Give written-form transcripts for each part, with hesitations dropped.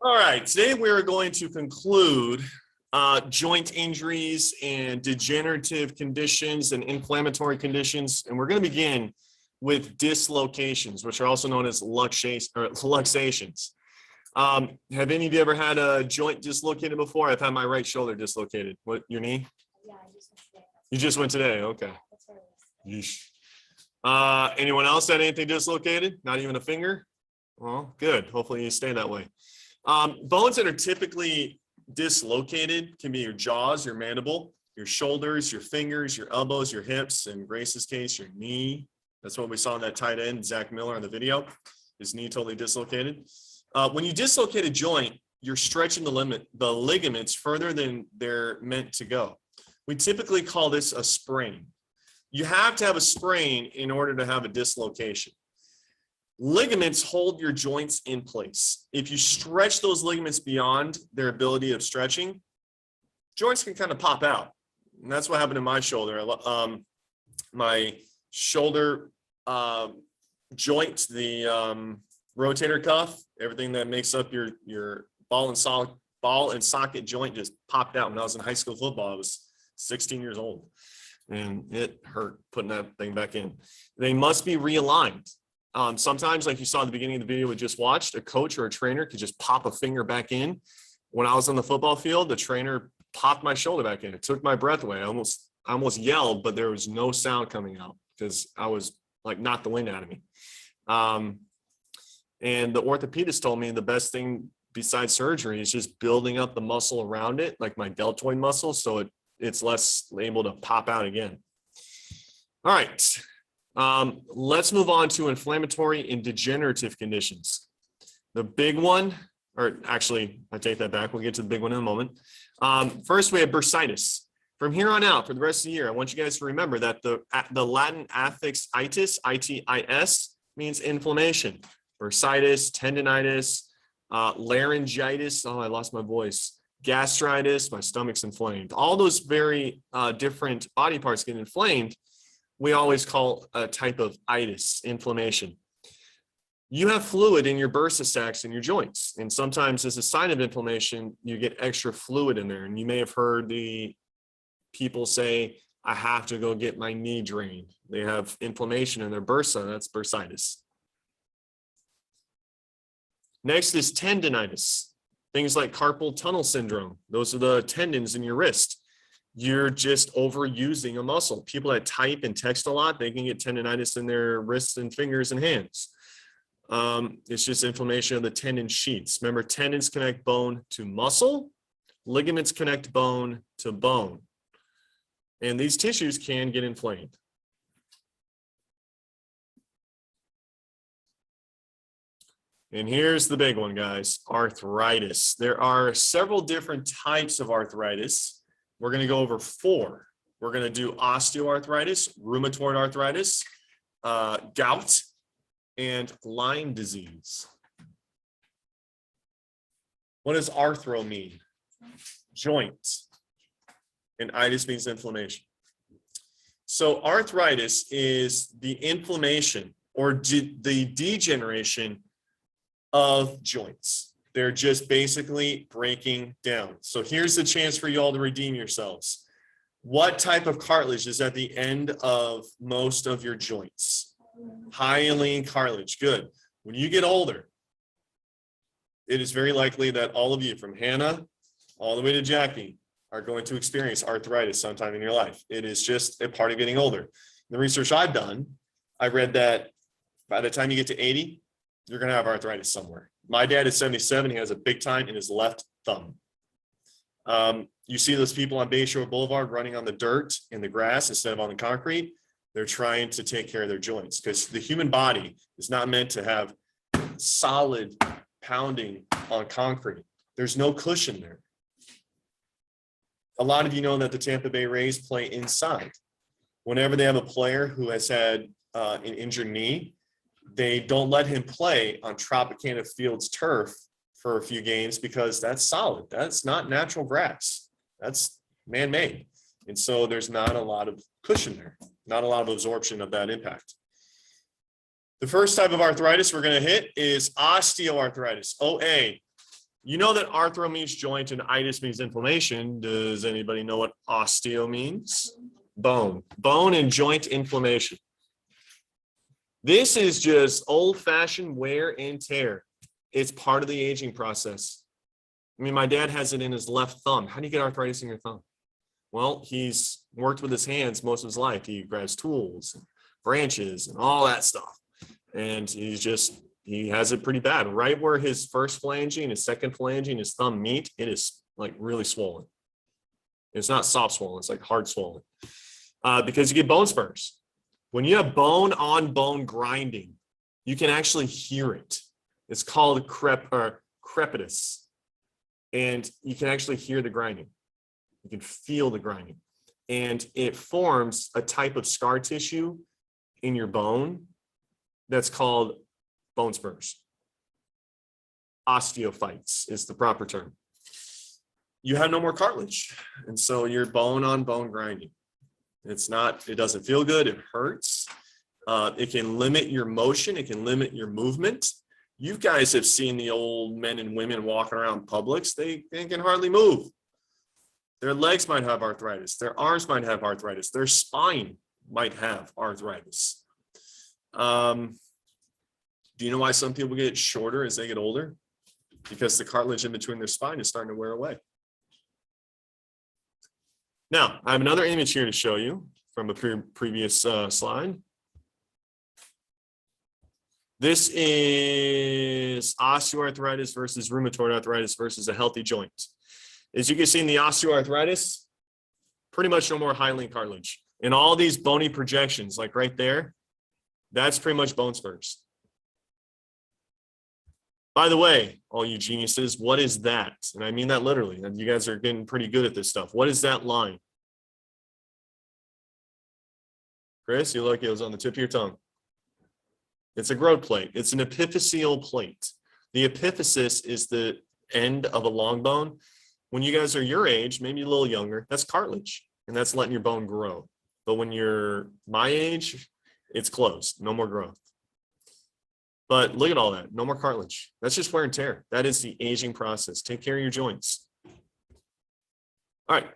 All right, today we're going to conclude joint injuries and degenerative conditions and inflammatory conditions. And we're going to begin with dislocations, which are also known as luxations. Have any of you ever had a joint dislocated before? I've had my right shoulder dislocated. What, your knee? Yeah, I just went today. You just went today? Okay. That's where it was. Yeesh. Anyone else had anything dislocated? Not even a finger? Well, good. Hopefully you stay that way. Bones that are typically dislocated can be your jaws, your mandible, your shoulders, your fingers, your elbows, your hips, in Grace's case, your knee. That's what we saw in that tight end, Zach Miller, on the video. His knee totally dislocated. When you dislocate a joint, you're stretching the ligaments further than they're meant to go. We typically call this a sprain. You have to have a sprain in order to have a dislocation. Ligaments hold your joints in place. If you stretch those ligaments beyond their ability of stretching, joints can kind of pop out. And that's what happened in my shoulder. My shoulder joint, the rotator cuff, everything that makes up your ball and socket joint just popped out when I was in high school football. I was 16 years old and it hurt putting that thing back in. They must be realigned. Sometimes, like you saw at the beginning of the video we just watched, a coach or a trainer could just pop a finger back in. When I was on the football field, the trainer popped my shoulder back in. It took my breath away. I almost yelled, but there was no sound coming out because I was like knocked the wind out of me. And the orthopedist told me the best thing besides surgery is just building up the muscle around it, like my deltoid muscle, so it's less able to pop out again. All right. Let's move on to inflammatory and degenerative conditions. The big one, or actually, I take that back. We'll get to the big one in a moment. First, we have bursitis. From here on out, for the rest of the year, I want you guys to remember that the Latin affix itis, I-T-I-S, means inflammation. Bursitis, tendinitis, laryngitis. Oh, I lost my voice. Gastritis, my stomach's inflamed. All those very different body parts get inflamed. We always call a type of itis, inflammation. You have fluid in your bursa sacs in your joints. And sometimes as a sign of inflammation, you get extra fluid in there. And you may have heard the people say, I have to go get my knee drained. They have inflammation in their bursa. That's bursitis. Next is tendinitis. Things like carpal tunnel syndrome. Those are the tendons in your wrist. You're just overusing a muscle. People that type and text a lot, they can get tendinitis in their wrists and fingers and hands. It's just inflammation of the tendon sheets. Remember, tendons connect bone to muscle, ligaments connect bone to bone. And these tissues can get inflamed. And here's the big one, guys, arthritis. There are several different types of arthritis. We're going to go over 4. We're going to do osteoarthritis, rheumatoid arthritis, gout, and Lyme disease. What does arthro mean? Joints. And itis means inflammation. So arthritis is the inflammation or the degeneration of joints. They're just basically breaking down. So here's the chance for you all to redeem yourselves. What type of cartilage is at the end of most of your joints? Hyaline cartilage. Good. When you get older, it is very likely that all of you, from Hannah all the way to Jackie, are going to experience arthritis sometime in your life. It is just a part of getting older. The research I've done, I read that by the time you get to 80, you're going to have arthritis somewhere. My dad is 77. He has a big time in his left thumb. You see those people on Bayshore Boulevard running on the dirt and the grass instead of on the concrete. They're trying to take care of their joints because the human body is not meant to have solid pounding on concrete. There's no cushion there. A lot of you know that the Tampa Bay Rays play inside. Whenever they have a player who has had an injured knee, they don't let him play on Tropicana Field's turf for a few games because that's solid. That's not natural grass. That's man-made. And so there's not a lot of cushion there, not a lot of absorption of that impact. The first type of arthritis we're going to hit is osteoarthritis, OA. You know that arthro means joint and itis means inflammation. Does anybody know what osteo means? Bone. Bone and joint inflammation. This is just old-fashioned wear and tear. It's part of the aging process. I mean, my dad has it in his left thumb. How do you get arthritis in your thumb? Well, he's worked with his hands most of his life. He grabs tools, and branches, and all that stuff. And he has it pretty bad. Right where his first phalange and his second phalange and his thumb meet, it is like really swollen. It's not soft swollen, it's like hard swollen. Because you get bone spurs. When you have bone on bone grinding, you can actually hear it. It's called crepitus. And you can actually hear the grinding. You can feel the grinding. And it forms a type of scar tissue in your bone that's called bone spurs. Osteophytes is the proper term. You have no more cartilage. And so you're bone on bone grinding. It doesn't feel good. It hurts. It can limit your motion. It can limit your movement. You guys have seen the old men and women walking around Publix. They can hardly move. Their legs might have arthritis. Their arms might have arthritis. Their spine might have arthritis. Do you know why some people get shorter as they get older? Because the cartilage in between their spine is starting to wear away. Now, I have another image here to show you from a previous slide. This is osteoarthritis versus rheumatoid arthritis versus a healthy joint. As you can see in the osteoarthritis, pretty much no more hyaline cartilage. And all these bony projections, like right there, that's pretty much bone spurs. By the way, all you geniuses, what is that? And I mean that literally. And you guys are getting pretty good at this stuff. What is that line? Chris, you look, it was on the tip of your tongue. It's a growth plate. It's an epiphyseal plate. The epiphysis is the end of a long bone. When you guys are your age, maybe a little younger, that's cartilage, and that's letting your bone grow. But when you're my age, it's closed, no more growth. But look at all that, no more cartilage. That's just wear and tear. That is the aging process. Take care of your joints. All right,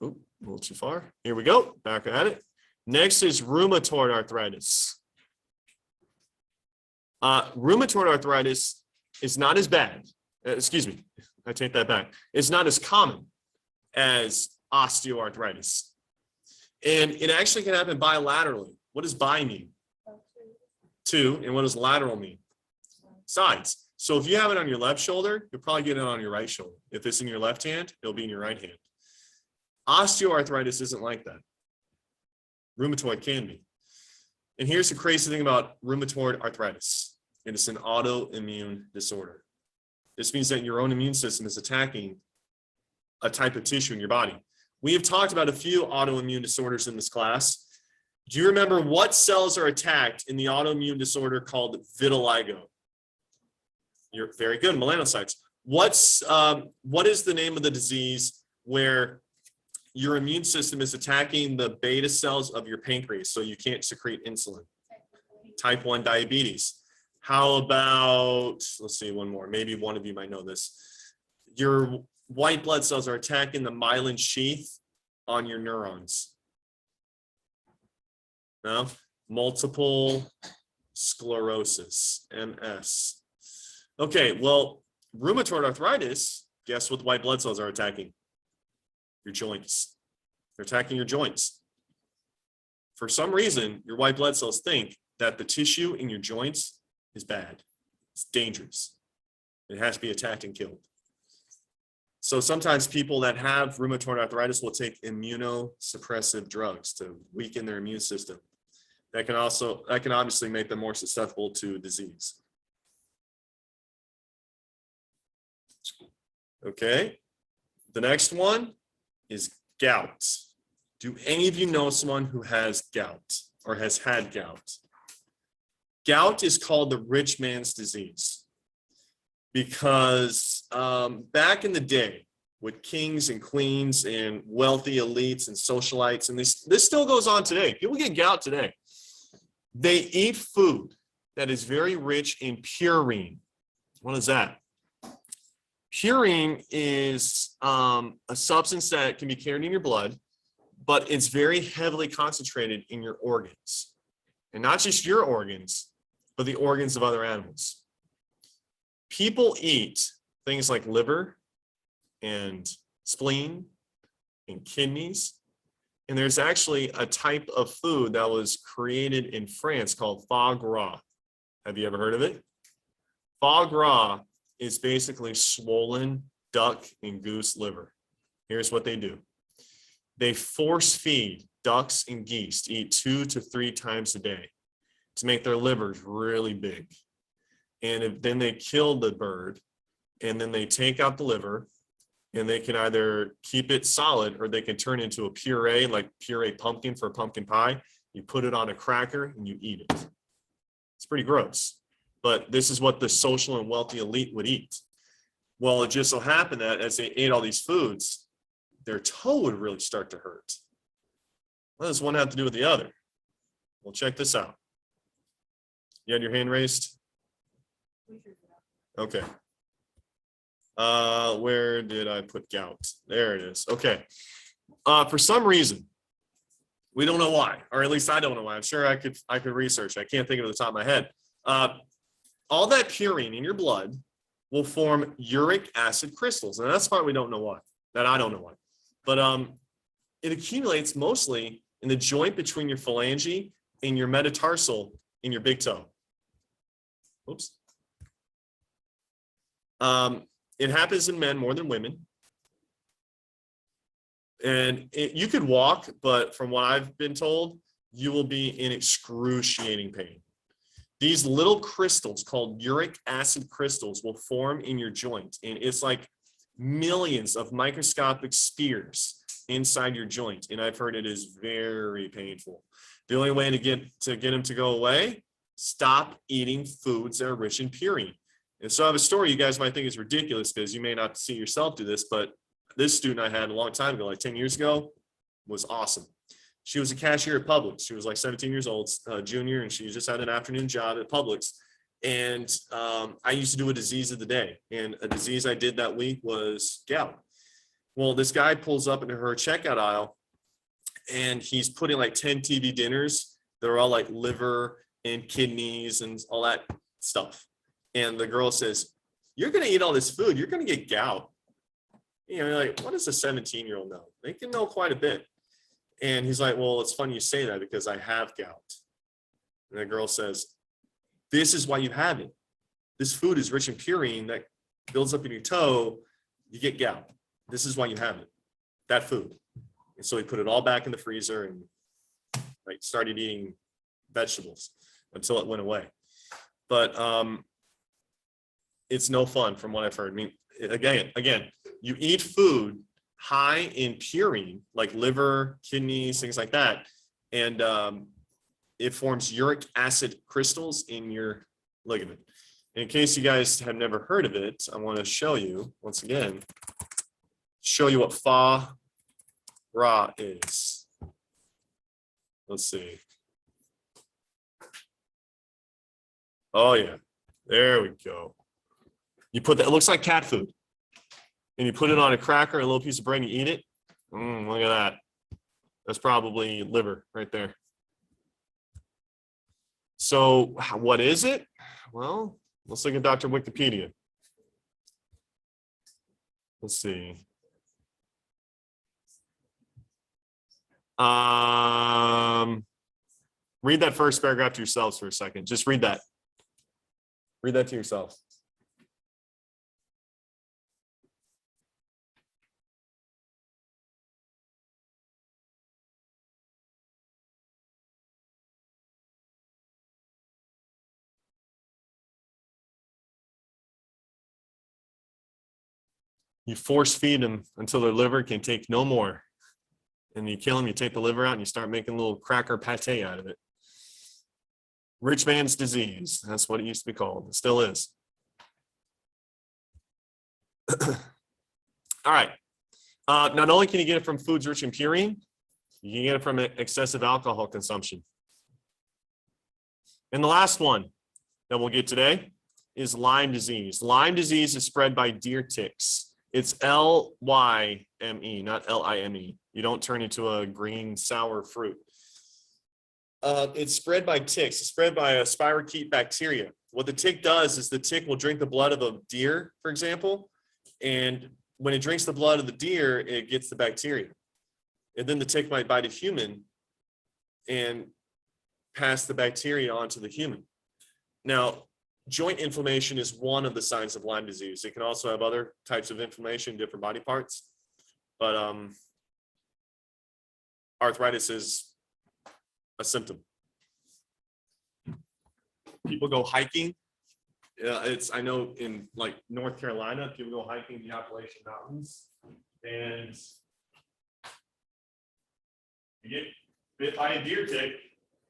ooh, a little too far. Here we go, back at it. Next is rheumatoid arthritis. Rheumatoid arthritis is not as bad. Excuse me, I take that back. It's not as common as osteoarthritis. And it actually can happen bilaterally. What does bi mean? Two. And what does lateral mean? Sides. So if you have it on your left shoulder, you'll probably get it on your right shoulder. If it's in your left hand, it'll be in your right hand. Osteoarthritis isn't like that. Rheumatoid can be. And here's the crazy thing about rheumatoid arthritis. It is an autoimmune disorder. This means that your own immune system is attacking a type of tissue in your body. We have talked about a few autoimmune disorders in this class. Do you remember what cells are attacked in the autoimmune disorder called vitiligo? You're very good, melanocytes. What is the name of the disease where your immune system is attacking the beta cells of your pancreas so you can't secrete insulin? Type 1 diabetes. How about, let's see, one more. Maybe one of you might know this. Your white blood cells are attacking the myelin sheath on your neurons. No? Multiple sclerosis, MS. Okay, well, rheumatoid arthritis, guess what the white blood cells are attacking? Your joints. They're attacking your joints. For some reason, your white blood cells think that the tissue in your joints is bad. It's dangerous. It has to be attacked and killed. So sometimes people that have rheumatoid arthritis will take immunosuppressive drugs to weaken their immune system. That can obviously make them more susceptible to disease. Okay, the next one is gout. Do any of you know someone who has gout or has had gout? Gout is called the rich man's disease because back in the day with kings and queens and wealthy elites and socialites, and this still goes on today. People get gout today. They eat food that is very rich in purine. What is that? Purine is a substance that can be carried in your blood, but it's very heavily concentrated in your organs. And not just your organs, but the organs of other animals. People eat things like liver and spleen and kidneys. And there's actually a type of food that was created in France called foie gras. Have you ever heard of it? Foie gras is basically swollen duck and goose liver. Here's what they do. They force feed ducks and geese to eat 2 to 3 times a day to make their livers really big. And then they kill the bird, and then they take out the liver, and they can either keep it solid or they can turn into a puree, like puree pumpkin for pumpkin pie. You put it on a cracker and you eat it. It's pretty gross, but this is what the social and wealthy elite would eat. Well, it just so happened that as they ate all these foods, their toe would really start to hurt. What does one have to do with the other? Well, check this out. You had your hand raised? Okay. Where did I put gout? There it is. Okay. For some reason, we don't know why, or at least I don't know why. I'm sure I could research. I can't think of it at the top of my head. All that purine in your blood will form uric acid crystals. And that's part we don't know why. That I don't know why. But it accumulates mostly in the joint between your phalange and your metatarsal in your big toe. Oops. It happens in men more than women. And you could walk, but from what I've been told, you will be in excruciating pain. These little crystals called uric acid crystals will form in your joint. And it's like millions of microscopic spears inside your joint. And I've heard it is very painful. The only way to get them to go away, stop eating foods that are rich in purine. And so I have a story you guys might think is ridiculous because you may not see yourself do this, but this student I had a long time ago, like 10 years ago, was awesome. She was a cashier at Publix. She was like 17 years old, junior, and she just had an afternoon job at Publix. And I used to do a disease of the day. And a disease I did that week was gout. Well, this guy pulls up into her checkout aisle, and he's putting like 10 TV dinners. They're all like liver and kidneys and all that stuff. And the girl says, "You're going to eat all this food. You're going to get gout." You know, like, what does a 17-year-old know? They can know quite a bit. And he's like, "Well, it's funny you say that because I have gout." And the girl says, "This is why you have it. This food is rich in purine that builds up in your toe. You get gout. This is why you have it, that food." And so he put it all back in the freezer and like started eating vegetables until it went away. But it's no fun from what I've heard. I mean, again, you eat food high in purine, like liver, kidneys, things like that, and it forms uric acid crystals in your ligament. And in case you guys have never heard of it, I want to show you once again, show you what foie gras is. Let's see. Oh yeah, there we go. You put that, it looks like cat food. And you put it on a cracker, a little piece of bread, and you eat it. Look at that. That's probably liver right there. So what is it? Well, let's look at Dr. Wikipedia. Let's see. Read that first paragraph to yourselves for a second. Just read that. Read that to yourself. You force feed them until their liver can take no more. And you kill them, you take the liver out, and you start making a little cracker pate out of it. Rich man's disease. That's what it used to be called. It still is. All right. Not only can you get it from foods rich in purine, you can get it from excessive alcohol consumption. And the last one that we'll get today is Lyme disease. Lyme disease is spread by deer ticks. It's Lyme, not Lime. You don't turn into a green sour fruit. It's spread by ticks. It's spread by a spirochete bacteria. What the tick does is the tick will drink the blood of a deer, for example, and when it drinks the blood of the deer, it gets the bacteria. And then the tick might bite a human and pass the bacteria onto the human. Now, joint inflammation is one of the signs of Lyme disease. It can also have other types of inflammation in different body parts, but arthritis is a symptom. People go hiking. I know in like North Carolina, people go hiking the Appalachian Mountains, and you get bit by a deer tick,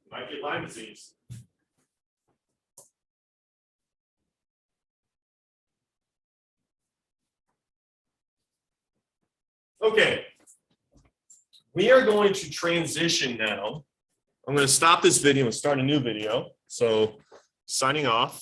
you might get Lyme disease. Okay, we are going to transition now. I'm going to stop this video and start a new video. So signing off.